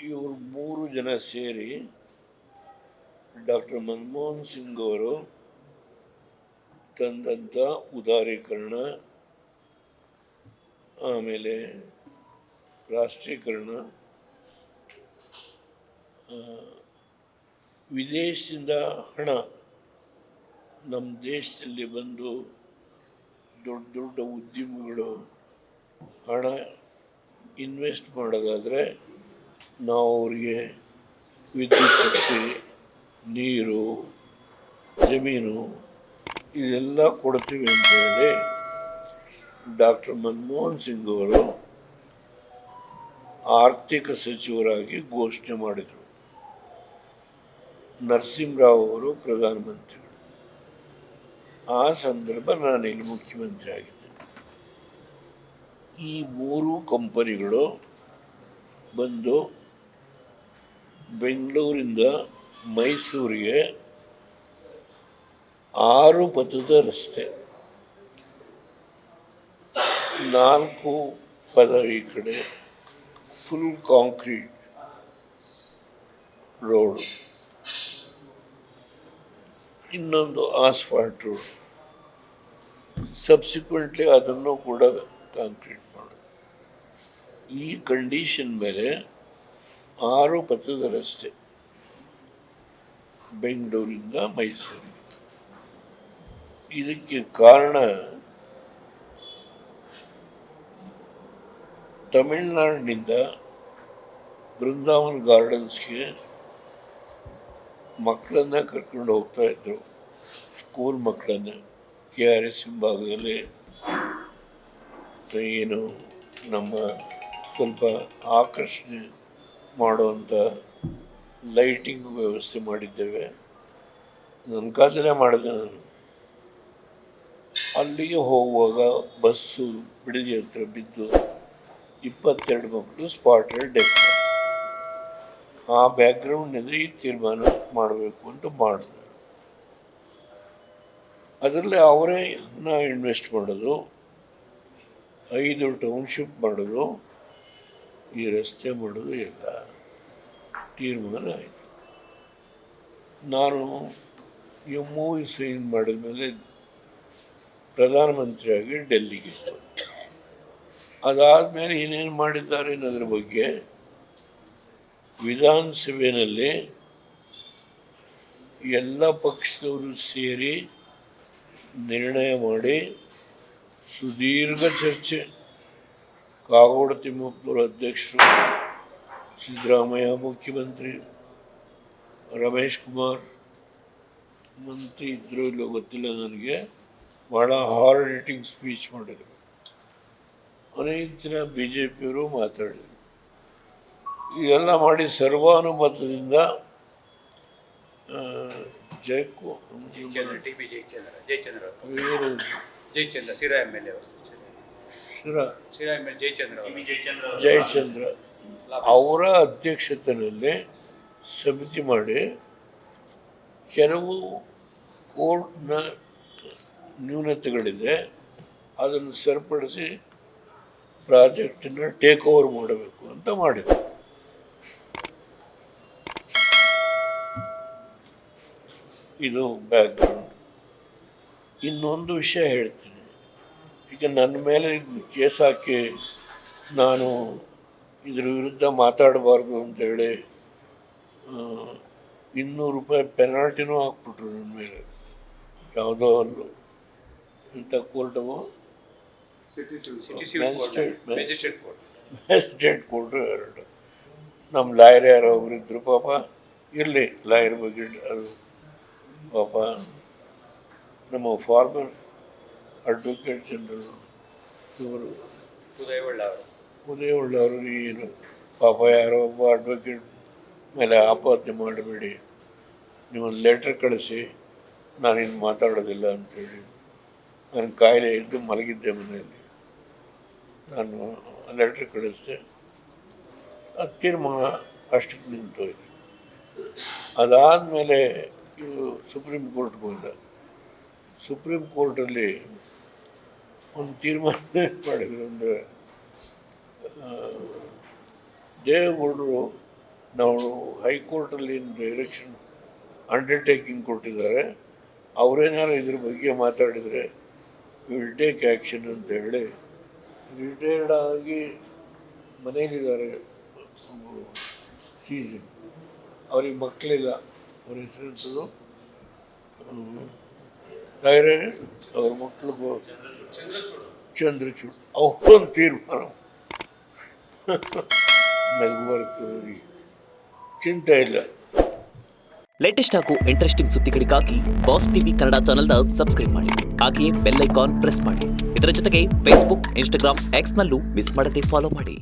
ಇವರು ಮೂರು ಜನ ಸೇರಿ ಡಾಕ್ಟರ್ ಮನಮೋಹನ್ ಸಿಂಗ್ ಅವರು ತಂದಂಥ ಉದಾರೀಕರಣ, ಆಮೇಲೆ ರಾಷ್ಟ್ರೀಕರಣ, ವಿದೇಶದಿಂದ ಹಣ ನಮ್ಮ ದೇಶದಲ್ಲಿ ಬಂದು ದೊಡ್ಡ ದೊಡ್ಡ ಉದ್ಯಮಿಗಳು ಹಣ ಇನ್ವೆಸ್ಟ್ ಮಾಡೋದಾದರೆ ನಾವು ಅವರಿಗೆ ವಿದ್ಯುತ್ ಶಕ್ತಿ, ನೀರು, ಜಮೀನು ಇದೆಲ್ಲ ಕೊಡ್ತೀವಿ ಅಂತೇಳಿ ಡಾಕ್ಟರ್ ಮನಮೋಹನ್ ಸಿಂಗ್ ಅವರು ಆರ್ಥಿಕ ಸಚಿವರಾಗಿ ಘೋಷಣೆ ಮಾಡಿದರು. ನರಸಿಂಹರಾವ್ ಅವರು ಪ್ರಧಾನಮಂತ್ರಿಗಳು. ಆ ಸಂದರ್ಭ ನಾನಿಲ್ಲಿ ಮುಖ್ಯಮಂತ್ರಿ ಆಗಿದ್ದೆ. ಈ ಮೂರು ಕಂಪನಿಗಳು ಬಂದು ಬೆಂಗಳೂರಿಂದ ಮೈಸೂರಿಗೆ 6 ಪಥದ ರಸ್ತೆ, 4 ಪಥ ಈ ಕಡೆ ಫುಲ್ ಕಾಂಕ್ರೀಟ್ ರೋಡ್, ಇನ್ನೊಂದು ಆಸ್ಫಾಲ್ಟ್ ರೋಡ್, ಸಬ್ಸಿಕ್ವೆಂಟ್ಲಿ ಅದನ್ನು ಕೂಡ ಕಾಂಕ್ರೀಟ್ ಮಾಡೋದು. ಈ ಕಂಡೀಷನ್ ಮೇಲೆ 6 ಪಥದ ರಸ್ತೆ ಬೆಂಗಳೂರಿಂದ ಮೈಸೂರು. ಇದಕ್ಕೆ ಕಾರಣ ತಮಿಳುನಾಡಿನಿಂದ ಬೃಂದಾವನ್ ಗಾರ್ಡನ್ಸ್ಗೆ ಮಕ್ಕಳನ್ನ ಕರ್ಕೊಂಡು ಹೋಗ್ತಾ ಇದ್ರು, ಸ್ಕೂಲ್ ಮಕ್ಕಳನ್ನ. KRS ಭಾಗದಲ್ಲಿ ಏನು ನಮ್ಮ ಸ್ವಲ್ಪ ಆಕರ್ಷಣೆ ಮಾಡುವಂಥ ಲೈಟಿಂಗ್ ವ್ಯವಸ್ಥೆ ಮಾಡಿದ್ದೇವೆ. ನನ್ನ ಕಾಲದಲ್ಲೇ ಮಾಡಿದೆ ನಾನು. ಅಲ್ಲಿಗೆ ಹೋಗುವಾಗ ಬಸ್ಸು ಬಿಡದಿ ಹತ್ರ ಬಿದ್ದು 22 ಮಕ್ಕಳು ಸ್ಪಾಟಲ್ಲಿ ಡೆತ್. ಆ ಬ್ಯಾಕ್ಗ್ರೌಂಡ್ನಿಂದ ಈ ತೀರ್ಮಾನ ಮಾಡಬೇಕು ಅಂತ ಮಾಡಿದ್ರು. ಅದರಲ್ಲಿ ಅವರೇ ಹಣ ಇನ್ವೆಸ್ಟ್ ಮಾಡೋದು, 5 ಟೌನ್ಶಿಪ್ ಮಾಡೋದು, ಈ ರಸ್ತೆ ಮಾಡೋದು ಎಲ್ಲ ತೀರ್ಮಾನ ಆಯಿತು. ನಾನು MOU ಸೈನ್ ಮಾಡಿದ ಮೇಲೆ ಪ್ರಧಾನಮಂತ್ರಿಯಾಗಿ ಡೆಲ್ಲಿಗೆ ಇತ್ತು. ಅದಾದಮೇಲೆ ಏನೇನು ಮಾಡಿದ್ದಾರೆ ಅನ್ನೋದ್ರ ಬಗ್ಗೆ ವಿಧಾನಸಭೆಯಲ್ಲಿ ಎಲ್ಲ ಪಕ್ಷದವರು ಸೇರಿ ನಿರ್ಣಯ ಮಾಡಿ ಸುದೀರ್ಘ ಚರ್ಚೆ, ಕಾಗೋಡು ತಿಮ್ಮಪ್ಪನವರು ಅಧ್ಯಕ್ಷರು, ಸಿದ್ದರಾಮಯ್ಯ ಮುಖ್ಯಮಂತ್ರಿ, ರಮೇಶ್ ಕುಮಾರ್ ಮಂತ್ರಿ ಇದ್ದರೂ ಇಲ್ಲೋ ಗೊತ್ತಿಲ್ಲ ನನಗೆ, ಭಾಳ ಹಾರ್ಡ್ ಹಿಟ್ಟಿಂಗ್ ಸ್ಪೀಚ್ ಮಾಡಿದರು. ಅನೇಕ ಜನ BJPಯವರು ಮಾತಾಡಿದರು. ಇದೆಲ್ಲ ಮಾಡಿ ಸರ್ವಾನುಮತದಿಂದ ಜಯಚಂದ್ರ ಅವರ ಅಧ್ಯಕ್ಷತೆಯಲ್ಲಿ ಸಮಿತಿ ಮಾಡಿ ಕೆಲವು ಕೋರ್ಟ್ನ ನ್ಯೂನತೆಗಳಿದೆ, ಅದನ್ನು ಸರಿಪಡಿಸಿ ಪ್ರಾಜೆಕ್ಟನ್ನು ಟೇಕ್ ಓವರ್ ಮಾಡಬೇಕು ಅಂತ ಮಾಡಿದರು. ಇದು ಬ್ಯಾಕ್ಗ್ರೌಂಡ್. ಇನ್ನೊಂದು ವಿಷಯ ಹೇಳ್ತೀನಿ. ಈಗ ನನ್ನ ಮೇಲೆ ಕೇಸ್ ಹಾಕಿ ನಾನು ಇದ್ರ ವಿರುದ್ಧ ಮಾತಾಡಬಾರ್ದು ಅಂತೇಳಿ ₹200 ಪೆನಾಲ್ಟಿನೂ ಹಾಕ್ಬಿಟ್ರು ನನ್ನ ಮೇಲೆ. ಯಾವುದೋ ಅಲ್ಲೂ ಇಂಥ ಕೋರ್ಟವು ಮ್ಯಾಜಿಸ್ಟ್ರೇಟ್ ಕೋರ್ಟು 2. ನಮ್ಮ ಲಾಯರ್ ಯಾರೋ ಒಬ್ಬರಿದ್ದರು, ಪಾಪ ಇರಲಿ ಲಾಯರ್ ಬಗ್ಗೆ ಅದು ಪಾಪ ನಮ್ಮ ಫಾರ್ಮರ್ ಅಡ್ವೊಕೇಟ್ ಜನರಲ್ ಇವರು ಉದಯೊಳ್ಳ ಅವರು, ಏನು ಪಾಪ ಯಾರೋ ಒಬ್ಬ ಅಡ್ವೊಕೇಟ್ ಮೇಲೆ ಆಪಾದನೆ ಮಾಡಬೇಡಿ, ನೀವೊಂದು ಲೆಟ್ರ್ ಕಳಿಸಿ, ನಾನಿನ್ನು ಮಾತಾಡೋದಿಲ್ಲ ಅಂಥೇಳಿ. ನನ್ನ ಕಾಯಿಲೆ ಇದ್ದು ಮಲಗಿದ್ದೆ ಮನೆಯಲ್ಲಿ, ನಾನು ಲೆಟ್ರ್ ಕಳಿಸಿದೆ. ಅದು ತೀರ್ಮಾನ ಅಷ್ಟಕ್ಕೆ ನಿಂತೋಯ್ತು. ಅದಾದಮೇಲೆ ಇದು ಸುಪ್ರೀಂ ಕೋರ್ಟ್ಗೆ ಹೋದ. ಸುಪ್ರೀಂ ಕೋರ್ಟಲ್ಲಿ ಒಂದು ತೀರ್ಮಾನ ಮಾಡಿದ್ರು. ಅಂದರೆ ದೇವೇಗೌಡರು ನಾವು ಹೈಕೋರ್ಟಲ್ಲಿ ಏನು ಡೈರೆಕ್ಷನ್ ಅಂಡರ್ಟೇಕಿಂಗ್ ಕೊಟ್ಟಿದ್ದಾರೆ, ಅವರೇನಾರು ಇದ್ರ ಬಗ್ಗೆ ಮಾತಾಡಿದರೆ ವಿಲ್ ಟೇಕ್ ಆ್ಯಕ್ಷನ್ ಅಂತ ಹೇಳಿ ರಿಟೈರ್ಡ್ ಆಗಿ ಮನೇಲಿದ್ದಾರೆ. ಸೀಸನ್ ಅವ್ರಿಗೆ ಮಕ್ಕಳಿಲ್ಲ, ಅವ್ರ ಹೆಸರು ಸಾಯ್ರೆ, ಅವ್ರ ಮಕ್ಕಳಿಗೂ ಚಂದ್ರಚೂಡ್ ಅವರೊಂದು ತೀರ್ಮಾನ ನಗು ಬರ್ತದೆ, ಚಿಂತೆ ಇಲ್ಲ. ಲೇಟೆಸ್ಟ್ ಹಾಗೂ ಇಂಟ್ರೆಸ್ಟಿಂಗ್ ಸುದ್ದಿಗಳಿಗಾಗಿ ಬಾಸ್ ಟಿವಿ ಕನ್ನಡ ಚಾನೆಲ್ನ ಸಬ್ಸ್ಕ್ರೈಬ್ ಮಾಡಿ. ಹಾಗೆಯೇ ಬೆಲ್ ಐಕಾನ್ ಪ್ರೆಸ್ ಮಾಡಿ. ಇದರ ಜೊತೆಗೆ ಫೇಸ್ಬುಕ್, ಇನ್ಸ್ಟಾಗ್ರಾಮ್, ಎಕ್ಸ್ನಲ್ಲೂ ಮಿಸ್ ಮಾಡದೆ ಫಾಲೋ ಮಾಡಿ.